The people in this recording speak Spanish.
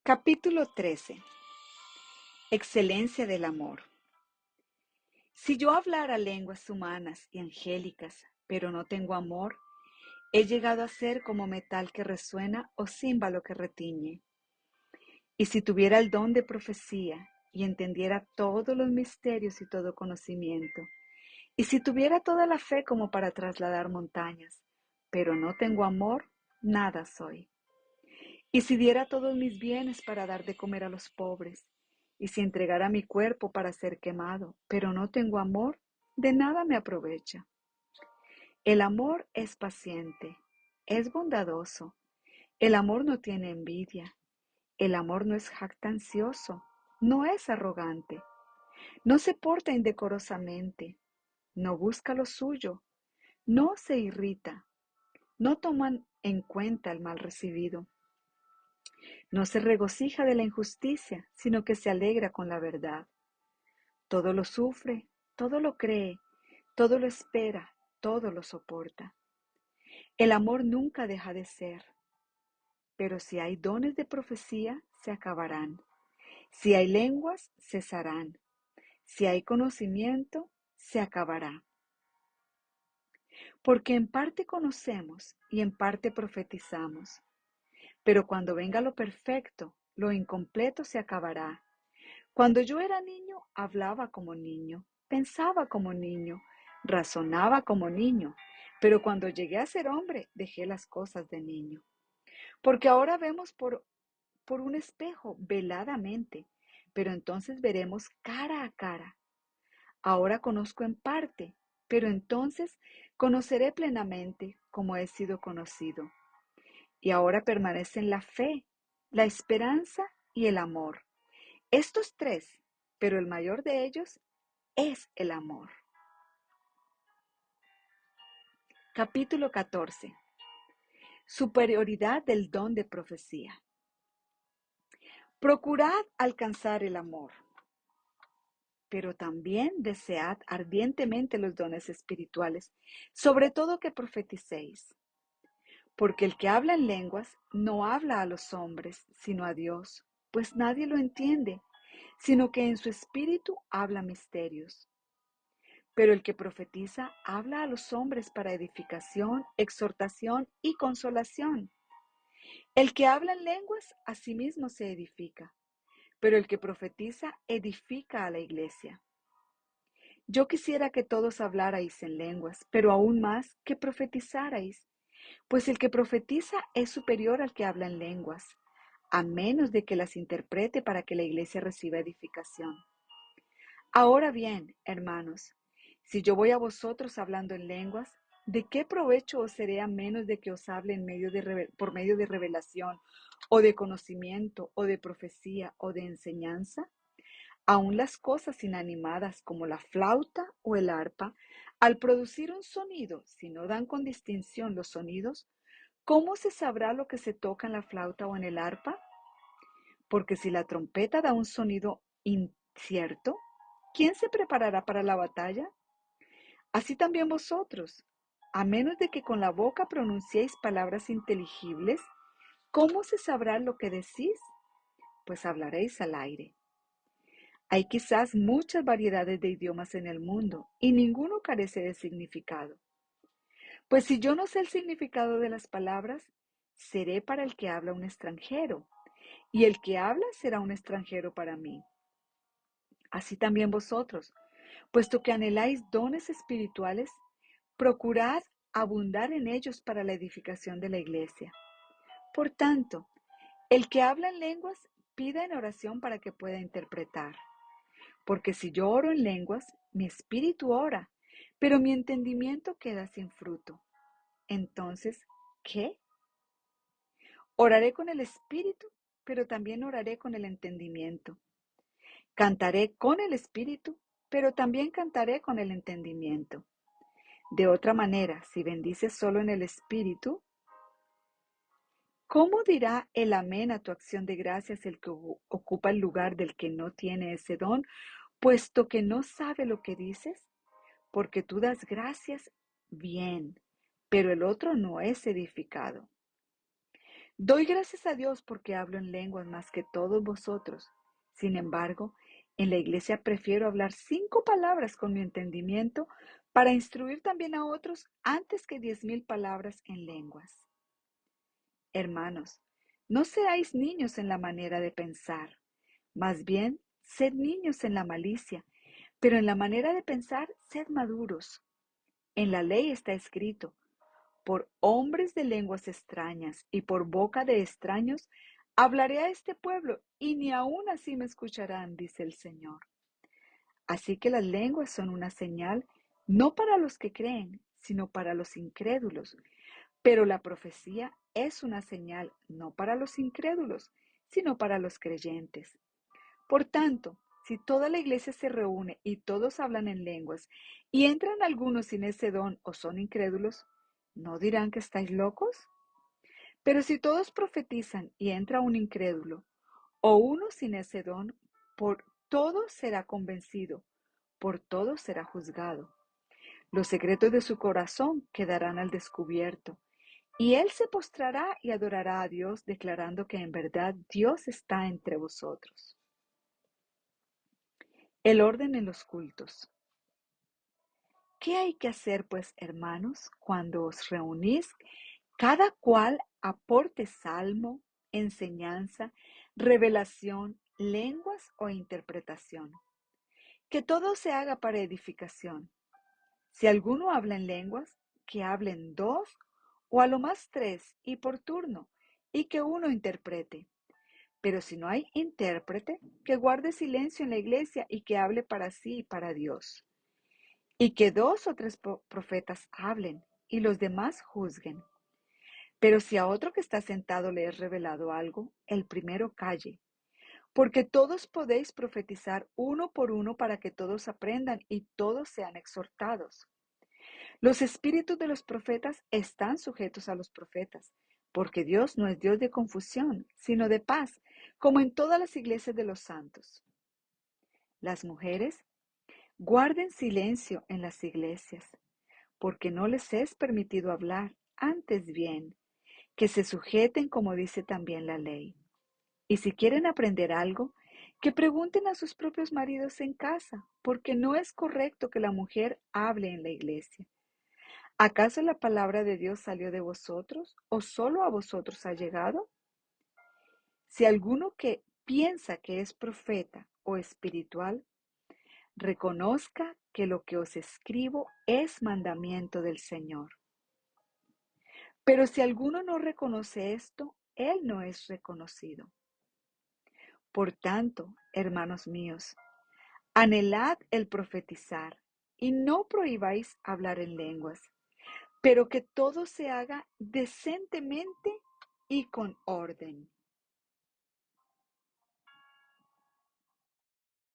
Capítulo 13. Excelencia del amor. Si yo hablara lenguas humanas y angélicas, pero no tengo amor, he llegado a ser como metal que resuena o címbalo que retiñe. Y si tuviera el don de profecía y entendiera todos los misterios y todo conocimiento, y si tuviera toda la fe como para trasladar montañas, pero no tengo amor, nada soy. Y si diera todos mis bienes para dar de comer a los pobres, y si entregara mi cuerpo para ser quemado, pero no tengo amor, de nada me aprovecha. El amor es paciente, es bondadoso, el amor no tiene envidia, el amor no es jactancioso, no es arrogante, no se porta indecorosamente, no busca lo suyo, no se irrita, no toman en cuenta el mal recibido. No se regocija de la injusticia, sino que se alegra con la verdad. Todo lo sufre, todo lo cree, todo lo espera, todo lo soporta. El amor nunca deja de ser, pero si hay dones de profecía, se acabarán. Si hay lenguas, cesarán. Si hay conocimiento, se acabará. Porque en parte conocemos y en parte profetizamos. Pero cuando venga lo perfecto, lo incompleto se acabará. Cuando yo era niño, hablaba como niño, pensaba como niño, razonaba como niño, pero cuando llegué a ser hombre, dejé las cosas de niño. Porque ahora vemos por un espejo veladamente, pero entonces veremos cara a cara. Ahora conozco en parte, pero entonces conoceré plenamente como he sido conocido. Y ahora permanecen la fe, la esperanza y el amor. Estos tres, pero el mayor de ellos es el amor. Capítulo 14. Superioridad del don de profecía. Procurad alcanzar el amor, pero también desead ardientemente los dones espirituales, sobre todo que profeticéis. Porque el que habla en lenguas no habla a los hombres, sino a Dios, pues nadie lo entiende, sino que en su espíritu habla misterios. Pero el que profetiza habla a los hombres para edificación, exhortación y consolación. El que habla en lenguas a sí mismo se edifica, pero el que profetiza edifica a la iglesia. Yo quisiera que todos hablarais en lenguas, pero aún más que profetizarais, pues el que profetiza es superior al que habla en lenguas, a menos de que las interprete para que la iglesia reciba edificación. Ahora bien, hermanos, si yo voy a vosotros hablando en lenguas, ¿de qué provecho os seré a menos de que os hable por medio de revelación, o de conocimiento, o de profecía, o de enseñanza? Aun las cosas inanimadas como la flauta o el arpa, al producir un sonido, si no dan con distinción los sonidos, ¿cómo se sabrá lo que se toca en la flauta o en el arpa? Porque si la trompeta da un sonido incierto, ¿quién se preparará para la batalla? Así también vosotros, a menos de que con la boca pronunciéis palabras inteligibles, ¿cómo se sabrá lo que decís? Pues hablaréis al aire. Hay quizás muchas variedades de idiomas en el mundo y ninguno carece de significado. Pues si yo no sé el significado de las palabras, seré para el que habla un extranjero, y el que habla será un extranjero para mí. Así también vosotros, puesto que anheláis dones espirituales, procurad abundar en ellos para la edificación de la iglesia. Por tanto, el que habla en lenguas, pida en oración para que pueda interpretar. Porque si yo oro en lenguas, mi espíritu ora, pero mi entendimiento queda sin fruto. Entonces, ¿qué? Oraré con el espíritu, pero también oraré con el entendimiento. Cantaré con el espíritu, pero también cantaré con el entendimiento. De otra manera, si bendices solo en el espíritu, ¿cómo dirá el amén a tu acción de gracias el que ocupa el lugar del que no tiene ese don, puesto que no sabe lo que dices? Porque tú das gracias bien, pero el otro no es edificado. Doy gracias a Dios porque hablo en lenguas más que todos vosotros. Sin embargo, en la iglesia prefiero hablar 5 palabras con mi entendimiento para instruir también a otros antes que 10,000 palabras en lenguas. Hermanos, no seáis niños en la manera de pensar, más bien sed niños en la malicia, pero en la manera de pensar sed maduros. En la ley está escrito: por hombres de lenguas extrañas y por boca de extraños hablaré a este pueblo, y ni aun así me escucharán, dice el Señor. Así que las lenguas son una señal, no para los que creen, sino para los incrédulos. Pero la profecía es una señal, no para los incrédulos, sino para los creyentes. Por tanto, si toda la iglesia se reúne y todos hablan en lenguas, y entran algunos sin ese don o son incrédulos, ¿no dirán que estáis locos? Pero si todos profetizan y entra un incrédulo, o uno sin ese don, por todo será convencido, por todo será juzgado. Los secretos de su corazón quedarán al descubierto, y él se postrará y adorará a Dios, declarando que en verdad Dios está entre vosotros. El orden en los cultos. ¿Qué hay que hacer, pues, hermanos, cuando os reunís? Cada cual aporte salmo, enseñanza, revelación, lenguas o interpretación. Que todo se haga para edificación. Si alguno habla en lenguas, que hablen 2 o a lo más 3 y por turno, y que uno interprete. Pero si no hay intérprete, que guarde silencio en la iglesia y que hable para sí y para Dios. Y que 2 o 3 profetas hablen y los demás juzguen. Pero si a otro que está sentado le es revelado algo, el primero calle, porque todos podéis profetizar uno por uno para que todos aprendan y todos sean exhortados. Los espíritus de los profetas están sujetos a los profetas, porque Dios no es Dios de confusión, sino de paz, como en todas las iglesias de los santos. Las mujeres guarden silencio en las iglesias, porque no les es permitido hablar, antes bien, que se sujeten como dice también la ley. Y si quieren aprender algo, que pregunten a sus propios maridos en casa, porque no es correcto que la mujer hable en la iglesia. ¿Acaso la palabra de Dios salió de vosotros o solo a vosotros ha llegado? Si alguno que piensa que es profeta o espiritual, reconozca que lo que os escribo es mandamiento del Señor. Pero si alguno no reconoce esto, él no es reconocido. Por tanto, hermanos míos, anhelad el profetizar y no prohibáis hablar en lenguas, pero que todo se haga decentemente y con orden.